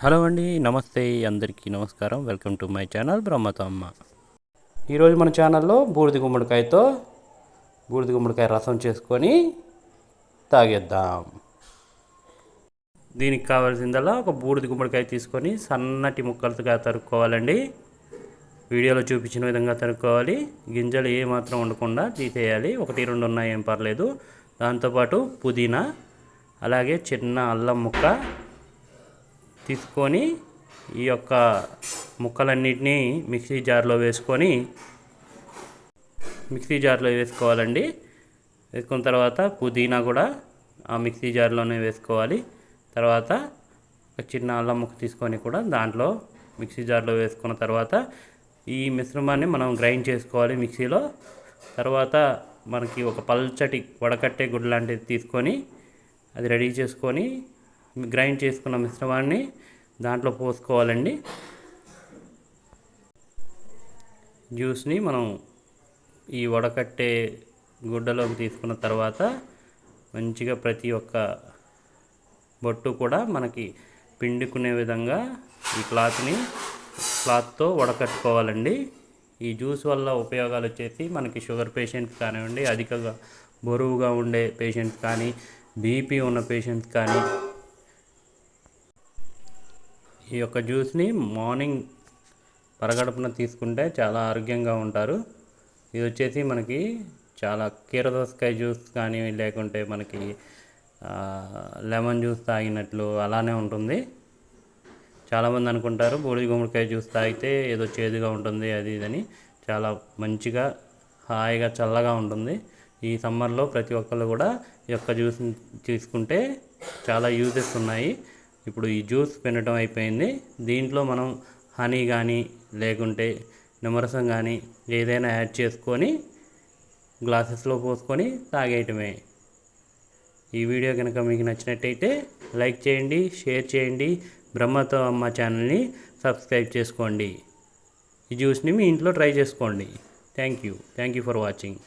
Hello అండి, నమస్తే అందరికీ నమస్కారం. వెల్కమ్ టు మై ఛానల్ బ్రహ్మతో అమ్మ. ఈరోజు మన ఛానల్లో బూడిద గుమ్మడికాయ రసం చేసుకొని తాగేద్దాం. దీనికి కావాల్సిందల్లా ఒక బూడిద గుమ్మడికాయ తీసుకొని సన్నటి ముక్కలుగా తరుక్కోవాలండి. వీడియోలో చూపించిన విధంగా తరుక్కోవాలి. గింజలు ఏమాత్రం ఉండకుండా తీసేయాలి. 1-2 ఉన్నాయి, ఏం పర్లేదు. దాంతోపాటు పుదీనా, అలాగే చిన్న అల్లం ముక్క తీసుకొని ఈ యొక్క ముక్కలన్నిటినీ మిక్సీ జార్లో వేసుకోవాలండి. వేసుకున్న తర్వాత పుదీనా కూడా ఆ మిక్సీ జార్లోనే వేసుకోవాలి. తర్వాత ఒక చిన్న అల్లం ముక్క తీసుకొని కూడా దాంట్లో మిక్సీ జార్లో వేసుకున్న తర్వాత ఈ మిశ్రమాన్ని మనం గ్రైండ్ చేసుకోవాలి మిక్సీలో. తర్వాత మనకి ఒక పల్చటి వడకట్టే గుడ్డ లాంటిది తీసుకొని అది రెడీ చేసుకొని గ్రైండ్ చేసుకున్న మిశ్రమాన్ని దాంట్లో పోసుకోవాలండి. జ్యూస్ని మనం ఈ వడకట్టే గుడ్డలోకి తీసుకున్న తర్వాత మంచిగా ప్రతి ఒక్క బొట్టు కూడా మనకి పిండుకునే విధంగా ఈ క్లాత్తో వడకట్టుకోవాలండి. ఈ జ్యూస్ వల్ల ఉపయోగాలు వచ్చేసి మనకి షుగర్ పేషెంట్స్ కానివ్వండి, అధికంగా బరువుగా ఉండే పేషెంట్స్ కానీ, బీపీ ఉన్న పేషెంట్స్ కానీ ఈ యొక్క జ్యూస్ని మార్నింగ్ పరగడుపున తీసుకుంటే చాలా ఆరోగ్యంగా ఉంటారు. ఇది వచ్చేసి మనకి చాలా కీరదోసకాయ జ్యూస్ కానీ, లేకుంటే మనకి లెమన్ జ్యూస్ తాగినట్లు అలానే ఉంటుంది. చాలామంది అనుకుంటారు బూడిద గుమ్మడికాయ జ్యూస్ తాగితే ఏదో చేదుగా ఉంటుంది అది ఇదని. చాలా మంచిగా హాయిగా చల్లగా ఉంటుంది. ఈ సమ్మర్లో ప్రతి ఒక్కళ్ళు కూడా ఈ యొక్క జ్యూస్ని తీసుకుంటే చాలా యూజెస్ ఉన్నాయి. ఇప్పుడు ఈ జ్యూస్ పిండటం అయిపోయింది. దీంట్లో మనం హనీ కానీ లేకుంటే నిమ్మరసం కానీ ఏదైనా యాడ్ చేసుకొని గ్లాసెస్లో పోసుకొని తాగేయటమే. ఈ వీడియో కనుక మీకు నచ్చినట్టయితే లైక్ చేయండి, షేర్ చేయండి, బ్రహ్మతో అమ్మ ఛానల్ని సబ్స్క్రైబ్ చేసుకోండి. ఈ జ్యూస్ని మీ ఇంట్లో ట్రై చేసుకోండి. Thank you for watching.